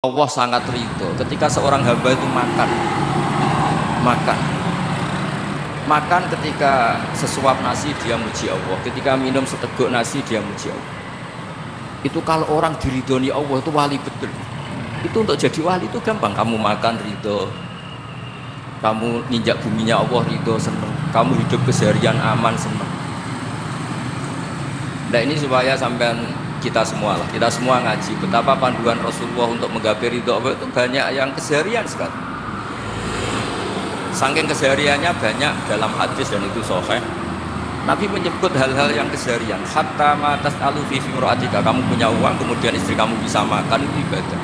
Allah sangat ridho ketika seorang hamba itu makan makan ketika sesuap nasi dia muji Allah, ketika minum seteguk nasi dia muji Allah. Itu kalau orang diridhoni Allah itu wali betul. Itu untuk jadi wali itu gampang, kamu makan ridho, kamu ninjak buminya Allah ridho seneng, kamu hidup keseharian aman seneng. Nah ini supaya sampean kita semua ngaji betapa panduan Rasulullah untuk menggapai ridho Allah itu banyak yang keseharian sekali. Saking kesehariannya banyak dalam hadis dan itu sahih. Nabi menyebut hal-hal yang keseharian. Hatta ma tas'alu fi fimra'atika, kamu punya uang kemudian istri kamu bisa makan, itu ibadah.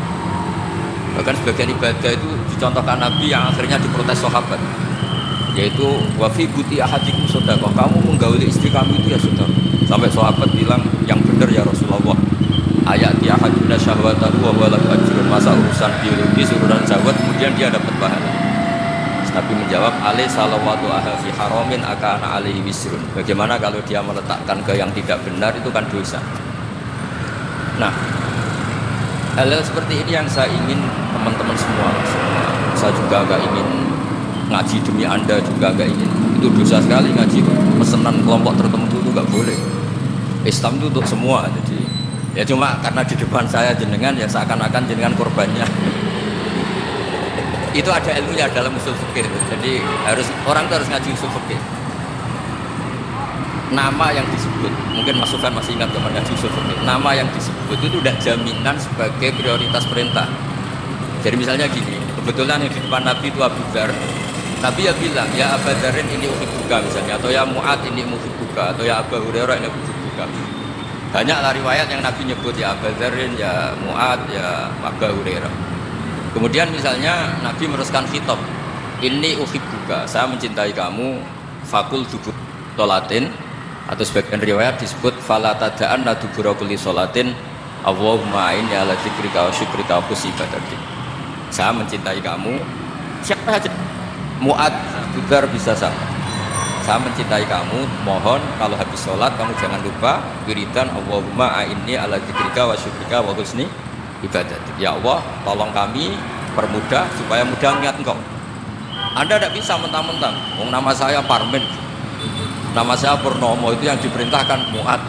Bahkan sebagian ibadah itu dicontohkan Nabi yang akhirnya diprotes sahabat, yaitu wa fi buti ahadikum shadaqah, kamu menggauli istri kamu itu ya sudah. Sampai sahabat bilang, yang benar ya Rasulullah, ayati ahaduna syahwatahu wa huwa lahu ajrun, masa urusan biologis urusan syahwat kemudian dia dapat pahala. Nabi menjawab, alaih salawatu ahafi haramin akana alaihi wisrun. Bagaimana kalau dia meletakkan ke yang tidak benar, itu kan dosa. Nah, hal-hal seperti ini yang saya ingin teman-teman semua, saya juga agak ingin ngaji demi Anda, juga agak ingin. Itu dosa sekali ngaji pesanan kelompok tertentu itu nggak boleh. Islam itu untuk semua. Jadi ya cuma karena di depan saya jenengan ya seakan-akan jenengan korbannya. Itu ada ilmunya dalam usul fikih. Jadi orang itu harus ngaji usul fikih. Nama yang disebut, mungkin masukan masih ingat teman ngaji usul fikih. Nama yang disebut itu tidak jaminan sebagai prioritas perintah. Jadi misalnya gini, kebetulan yang di depan Nabi itu Abu Dzar. Nabi ya bilang, ya Abu Dzarin ini uhibbuka misalnya, atau ya Mu'ad ini uhibbuka, atau ya Abu Hurairah ini uhibbuka. Banyaklah riwayat yang Nabi nyebut ya Abu Dzarin, ya Mu'ad, ya Abu Hurairah. Kemudian misalnya Nabi meneruskan khitab, ini uhibbuka, saya mencintai kamu, fakul dubur sholatin, atau sebagian riwayat disebut fala tada'anna dubura kulli sholatin Allahumma inni ala dzikrika wa syukrika wa husni ibadatik. Saya mencintai kamu, siapa saja, Mu'ad, Budar bisa sama. Saya mencintai kamu, mohon kalau habis sholat kamu jangan lupa wiridan Allahumma inni ala dzikrika wa syukrika wa husni ibadatik. Ya Allah, tolong kami permudah supaya mudah ingat Engkau. Anda tidak bisa mentang-mentang, nama saya Parmin, nama saya Purnomo, itu yang diperintahkan Mu'ad.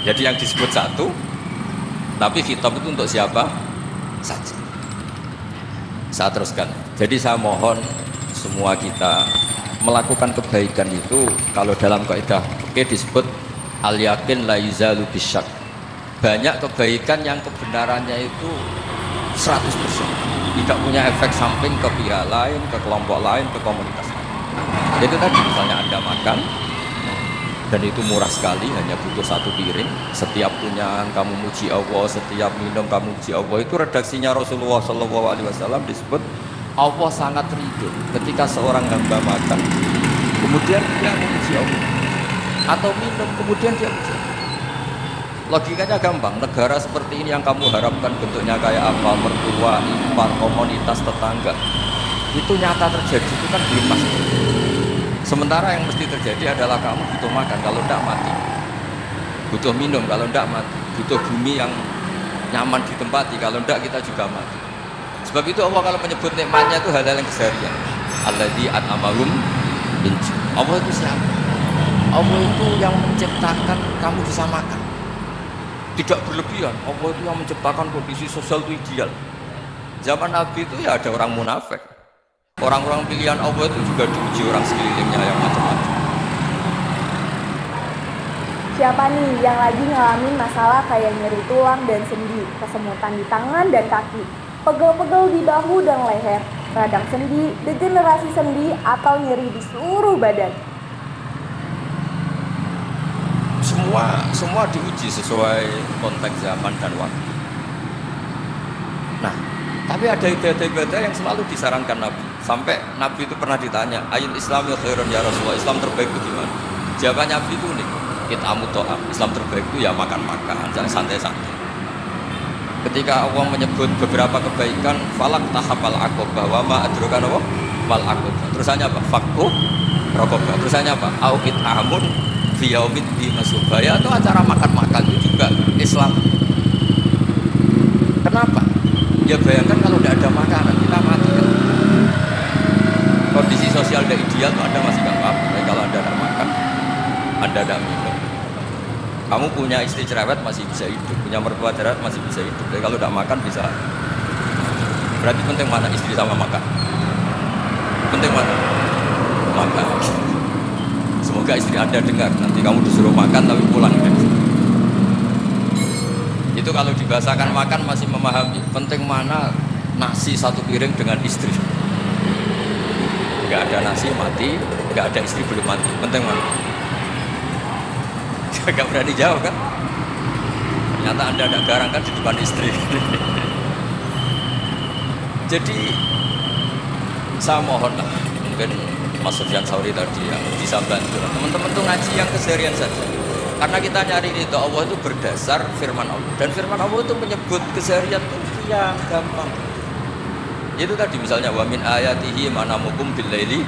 Jadi yang disebut satu, tapi khitab itu untuk siapa saja. Saya teruskan. Jadi saya mohon semua kita melakukan kebaikan itu, kalau dalam kaidah fikih disebut al yakin la yuzalu bisyak. Banyak kebaikan yang kebenarannya itu 100%, tidak punya efek samping ke pihak lain, ke kelompok lain, ke komunitas lain. Itu tadi misalnya Anda makan dan itu murah sekali, hanya butuh satu piring, setiap punyaan kamu muji Allah, setiap minum kamu muji Allah. Itu redaksinya Rasulullah SAW disebut Allah sangat ridho ketika seorang hamba makan kemudian dia memuji Allah, atau minum kemudian dia muji Allah. Logikanya gampang, negara seperti ini yang kamu harapkan bentuknya kayak apa, mertua, ipar, komunitas, tetangga, itu nyata terjadi, itu kan belum pasti. Sementara yang mesti terjadi adalah kamu butuh makan, kalau tidak mati, butuh minum, kalau tidak mati, butuh bumi yang nyaman ditempati, kalau tidak kita juga mati. Sebab itu Allah kalau menyebut nikmatnya itu hal-hal yang keseharian. Alladzi at'amahum min ju'. Allah itu siapa? Allah itu yang menciptakan kamu bisa makan, tidak berlebihan. Allah itu yang menciptakan kondisi sosial itu ideal. Zaman Nabi itu ya ada orang munafik, orang-orang pilihan Allah itu juga diuji orang sekelilingnya yang macam-macam. Siapa nih yang lagi ngalamin masalah kayak nyeri tulang dan sendi, kesemutan di tangan dan kaki, pegel-pegel di bahu dan leher, radang sendi, degenerasi sendi, atau nyeri di seluruh badan? Semua diuji sesuai konteks zaman dan waktu. Nah, tapi ada ibadah-ibadah yang selalu disarankan Nabi. Sampai Nabi itu pernah ditanya, ayat Islam ya khairun ya Rasulullah, Islam terbaik itu gimana? Jawabannya Nabi itu unik, kit'amu to'am, Islam terbaik itu ya makan-makan, jangan santai-santai. Ketika Allah menyebut beberapa kebaikan, falak tahapal aqobah wa ma adrokan Allah wal aqobah. Terusannya apa? Fakku rokobah. Terusannya apa? Aukit amun fiyaumid di masubaya, atau acara makan-makan itu juga Islam. Kenapa? Ya bayangkan kalau tidak ada makanan kita mati kan. Kondisi sosial tidak ideal tuh Anda masih nggak apa-apa. Tapi kalau Anda tidak makan, Anda tidak minum. Kamu punya istri cerewet masih bisa hidup, punya mertua cerewet masih bisa hidup. Tapi kalau tidak makan bisa. Berarti penting mana istri sama makan? Penting mana? Makan. Semoga istri Anda dengar. Nanti kamu disuruh makan tapi pulang kan? Itu kalau dibahasakan makan masih memahami. Penting mana nasi satu piring dengan istri. Gak ada nasi mati, gak ada istri belum mati. Penting mana? Gak berani jawab kan? Ternyata Anda ada garang kan di depan istri. Jadi saya mohonlah, mungkin Mas Sufyan Sauri tadi yang bisa bantu teman-teman tuh ngaji yang keseharian saja. Karena kita nyari ridho Allah itu berdasar firman Allah. Dan firman Allah itu menyebut keseharian itu yang gampang. Itu tadi misalnya wa min ayatihi manamukum billaili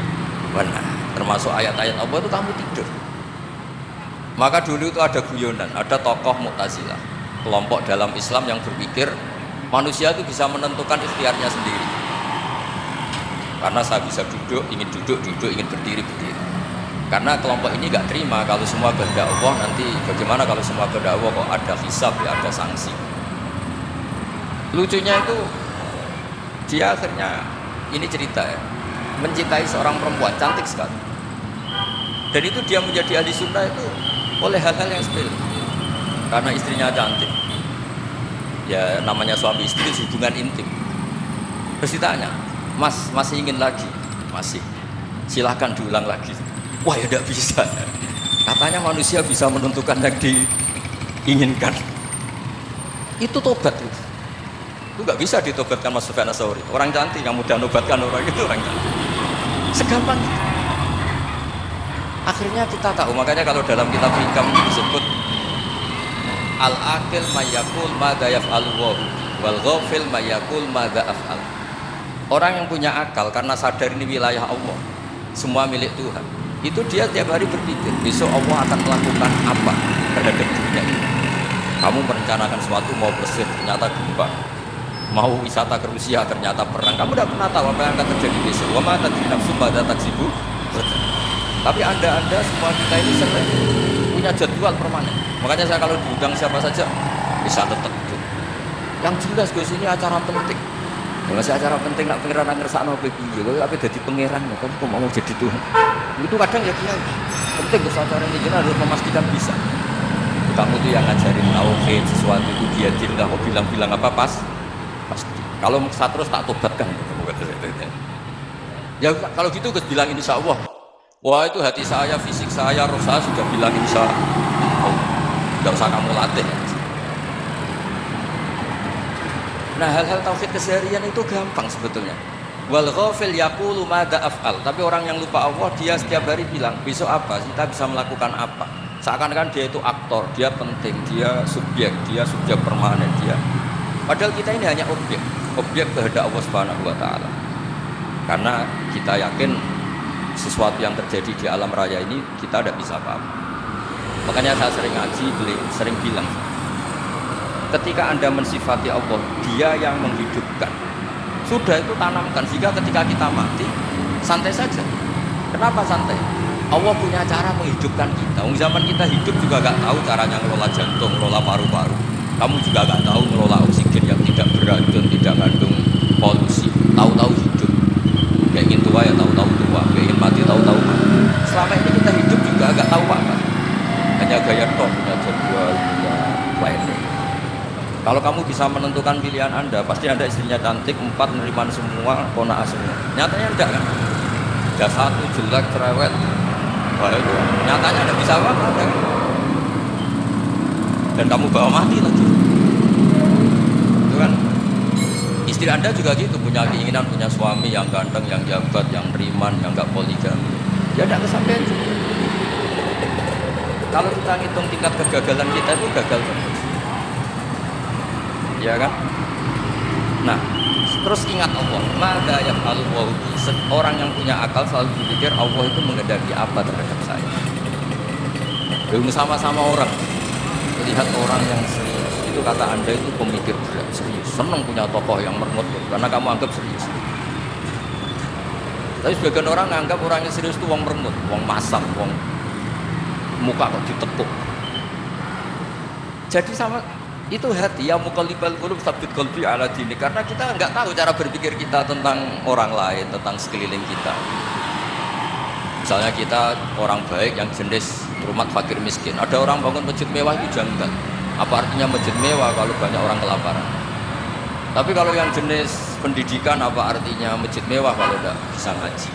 wan nahar. Termasuk ayat-ayat Allah itu kamu tidur. Maka dulu itu ada guyonan, ada tokoh Mu'tazilah, kelompok dalam Islam yang berpikir manusia itu bisa menentukan ikhtiarnya sendiri. Karena saya bisa duduk, ingin duduk, ingin berdiri. Karena kelompok ini nggak terima kalau semua kehendak Allah, nanti bagaimana kalau semua kehendak Allah kok ada hisab, ya ada sanksi. Lucunya itu dia akhirnya, ini cerita ya, mencintai seorang perempuan cantik sekali. Dan itu dia menjadi ahli sunnah itu oleh hal-hal yang sepele. Karena istrinya cantik. Ya namanya suami istri hubungan intim. Terus ditanya, Mas masih ingin lagi? Masih. Silahkan diulang lagi. Wah ya tidak bisa. Katanya manusia bisa menentukan yang diinginkan. Itu tobat itu. Itu nggak bisa ditobatkan Mas Sufyan Ats-Tsauri. Orang cantik yang mudah nobatkan orang itu orang cantik. Segampang itu. Akhirnya kita tahu, makanya kalau dalam kitab hikam disebut al-aqil mayyakul madza yaf'alu wal ghafil mayyakul madza af'al. Orang yang punya akal karena sadar ini wilayah Allah, semua milik Tuhan, itu dia tiap hari berpikir besok Allah akan melakukan apa terhadap dunia ini. Kamu merencanakan sesuatu, mau bersih ternyata gempa, mau wisata ke Rusia ternyata perang, kamu tidak pernah tahu apa yang akan terjadi besok. Wa ma tadri nafsun madza taksibu. Tapi anda semua kita ini sering punya jadwal permanen. Makanya saya kalau diundang siapa saja bisa tetap itu. Yang jelas Gus ini acara penting. Kalau saya acara penting nak pangeran ngersakno kowe piye? Kowe ape dadi pangeran kok kok mau jadi Tuhan. Itu kadang ya kiai. Penting Gus acara ini jenengan harus memastikan bisa. Kamu tuh yang ngajarin tauhid sesuatu itu dia tidak kok bilang-bilang apa pasti. Kalau saya terus tak tobatkan. Ya kalau gitu Gus bilang insyaallah. Wah itu hati saya, fisik saya, roh saya sudah bilang insya Allah. Tidak usah kamu latih. Nah hal-hal tauhid keseharian itu gampang sebetulnya. Wal ghafil yaqulu madza af'al. Tapi orang yang lupa Allah dia setiap hari bilang besok apa? Kita bisa melakukan apa? Seakan-akan dia itu aktor, dia penting, dia subjek permanen dia. Padahal kita ini hanya objek kehendak Allah Subhanahu wa taala. Karena kita yakin sesuatu yang terjadi di alam raya ini kita tidak bisa paham. Makanya saya sering ngaji, sering bilang ketika anda mensifati Allah dia yang menghidupkan, sudah itu tanamkan sehingga ketika kita mati santai saja. Kenapa santai? Allah punya cara menghidupkan kita. Zaman kita hidup juga gak tahu caranya ngelola jantung, ngelola paru-paru. Kamu juga gak tahu ngelola oksigen yang tidak beracun, tidak mengandung polusi. Tahu-tahu hidup. Kayak ingin tua ya tahu-tahu tua, kayak ingin mati tahu-tahu mati. Selama ini kita hidup juga agak tahu apa. Hanya gaya tok, punya jadwal, punya planning. Kalau kamu bisa menentukan pilihan anda, pasti anda istrinya cantik, 4 menerima semua, kona semua. Nyatanya enggak kan? Ada 1 jelek, cerewet. Wah itu, nyatanya anda bisa apa-apa kan? Dan kamu bawa mati lagi. Itu kan? Istri anda juga gitu, punya keinginan punya suami yang ganteng, yang jabat, yang beriman, yang gak poligami. Ya tidak kesampaian juga. Kalau kita ngitung tingkat kegagalan kita itu gagal terus. Ya kan? Nah, terus ingat Allah. Maka yang Allah, orang yang punya akal selalu berpikir Allah itu mengendaki apa terhadap saya. Belum sama-sama orang. Lihat orang yang serius, itu kata Anda itu pemikir berat, serius, senang punya tokoh yang merengut karena kamu anggap serius. Tapi sebagian orang anggap orangnya serius itu wong merengut, wong masam, wong muka kok ditekuk. Jadi sama itu hati ya muqallibal qulub tsabbit qalbi ala dini, karena kita enggak tahu cara berpikir kita tentang orang lain, tentang sekeliling kita. Misalnya kita orang baik yang jenis rumah fakir miskin, ada orang bangun masjid mewah itu janggal. Apa artinya masjid mewah kalau banyak orang kelaparan? Tapi kalau yang jenis pendidikan, apa artinya masjid mewah kalau tidak bisa ngaji?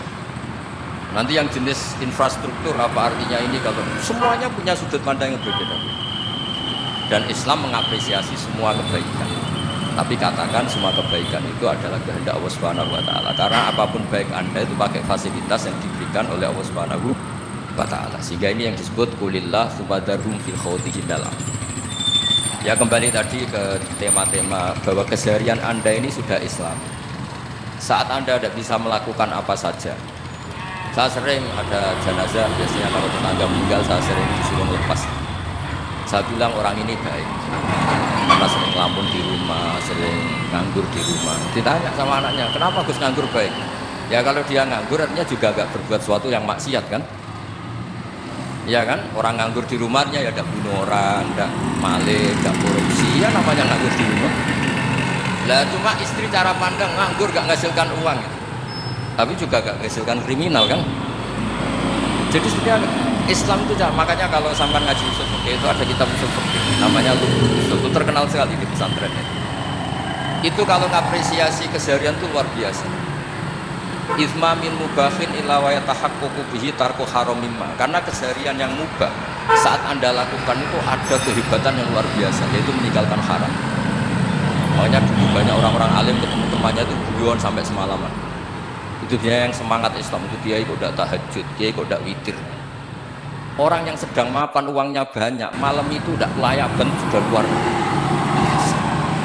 Nanti yang jenis infrastruktur, apa artinya ini kalau semuanya punya sudut pandang yang berbeda. Dan Islam mengapresiasi semua kebaikan. Tapi katakan semua kebaikan itu adalah kehendak Allah Subhanahu wa taala. Karena apapun baik Anda itu pakai fasilitas yang diberikan oleh Allah Subhanahu wa taala. Sehingga ini yang disebut kulillah subhadarum fil khawdihim dalam. Ya kembali tadi ke tema-tema bahwa keseharian Anda ini sudah Islam. Saat Anda tidak bisa melakukan apa saja. Saya sering ada jenazah, biasanya kalau tetangga meninggal saya sering disuruh lepas. Saya bilang orang ini baik karena sering ngelamun di rumah, sering nganggur di rumah. Ditanya sama anaknya, kenapa Gus nganggur baik? Ya kalau dia nganggur artinya juga agak berbuat sesuatu yang maksiat kan? Ya kan, orang nganggur di rumahnya ya tidak bunuh orang, tidak maling, tidak korupsi, ya namanya nganggur di rumah. Lah cuma istri cara pandang nganggur gak menghasilkan uang, gitu. Tapi juga gak menghasilkan kriminal kan. Jadi sebenarnya Islam itu, makanya kalau sampai ngaji usul fikih itu ada kitab usul fikih namanya usul, itu terkenal sekali di pesantren. Itu kalau ngapresiasi keseharian itu luar biasa. Ithma min mubahin illa wa yatahaqququ bihi tarku haramimma. Karena keseharian yang mubah saat Anda lakukan itu ada kehebatan yang luar biasa, yaitu meninggalkan haram. Makanya dulu banyak orang-orang alim ketemu temannya itu guyon sampai semalaman. Itu dia yang semangat Islam, itu dia kok tidak tahajud, dia kok tidak witir. Orang yang sedang mapan uangnya banyak, malam itu tidak kelayaban sudah luar biasa.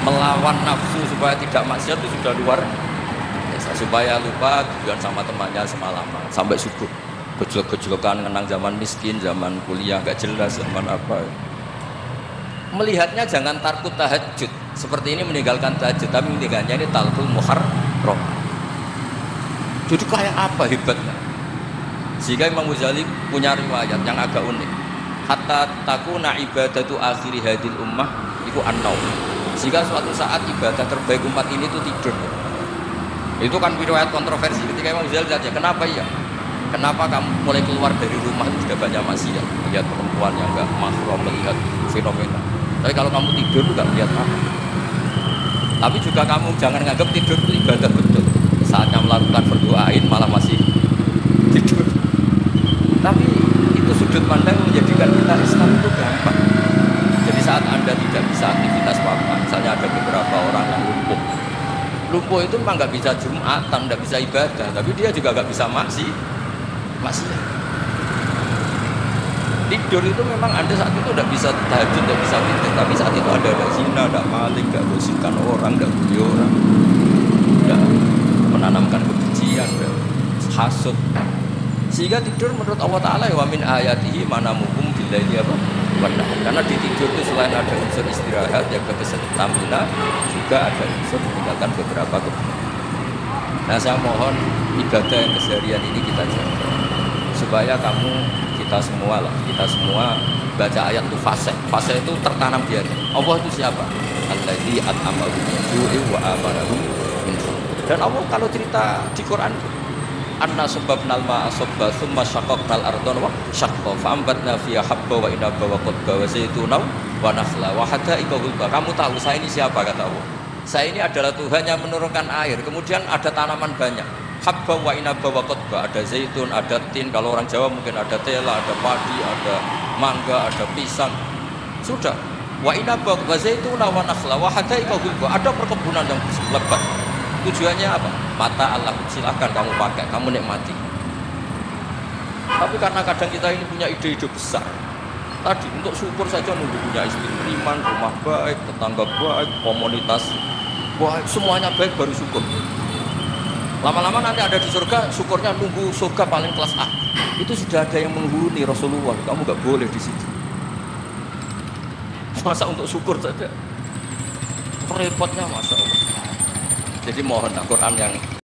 Melawan nafsu supaya tidak maksiat itu sudah luar biasa. Supaya lupa tujuan sama temannya semalaman sampai subuh, gejolak-gejolokan mengenang zaman miskin, zaman kuliah gak jelas, zaman apa. Melihatnya jangan tarkut tahajud seperti ini, meninggalkan tahajud, tapi meninggalkannya ini talqul muharram. Jadi kayak apa hebatnya? Sehingga Imam Ghazali punya riwayat yang agak unik. Hatta takuna ibadatu akhiri hadil ummah iku an-naum. Sehingga suatu saat ibadah terbaik umat ini itu tidur. Itu kan riwayat kontroversi ketika Imam Ghazali saja. Kenapa ya? Kenapa kamu mulai keluar dari rumah itu sudah banyak maksiat, melihat perempuan yang enggak mahram, melihat fenomena. Tapi kalau kamu tidur juga melihat apa? Tapi juga kamu jangan nganggap tidur itu ibadah betul. Saatnya melakukan berdoain malah masih tidur. Tapi itu sudut pandang menjadikan kita Islam itu gampang. Jadi saat Anda tidak bisa aktivitas apa, misalnya ada beberapa orang yang lumpuh. Lumpuh itu memang nggak bisa Jumatan, nggak bisa ibadah, tapi dia juga nggak bisa maksiat. Tidur itu memang Anda saat itu nggak bisa tahajud, nggak bisa witir, tapi saat itu ada zina, ada maling, nggak gosipkan orang, nggak bunuh orang, nggak menanamkan kebencian, nggak hasud. Sehingga tidur menurut Allah Taala wa min ayatihi manamukum billaili apa? Karena di tidur itu selain ada unsur istirahat, jaga stamina, juga ada unsur meninggalkan beberapa kebutuhan. Nah saya mohon ibadah yang keseharian ini kita jaga supaya kita semua baca ayat itu fase itu tertanam di hati. Allah itu siapa? Alladzi at'amahum min ju'in wa amanahum min khauf. Dan Allah kalau cerita di Quran, anna subbabnal ma'a subba thumma syaqaqnal ardha wa syaqqa fa'ambatna fiha habba wa inaba wa qadba wa zaituna wa nakhla wa hada'iqa ghulba. Kamu tahu saya ini siapa, kata Allah? Saya ini adalah Tuhan yang menurunkan air, kemudian ada tanaman banyak, habba wa inaba wa qadba, ada zaitun, ada tin, kalau orang Jawa mungkin ada tela, ada padi, ada mangga, ada pisang. Sudah. Wa inaba wa zaituna wa nakhla wa hada'iqa ghulba, ada perkebunan yang lebat. Tujuannya apa? Mata Allah, silahkan kamu pakai, kamu nikmati. Tapi karena kadang kita ini punya ide-ide besar. Tadi untuk syukur saja nunggu punya istri beriman, rumah baik, tetangga baik, komunitas baik, semuanya baik baru syukur. Lama-lama nanti ada di surga, syukurnya nunggu surga paling kelas A. Itu sudah ada yang menghuni Rasulullah, kamu gak boleh di situ. Masa untuk syukur saja repotnya masya Allah. Jadi mohon Quran yang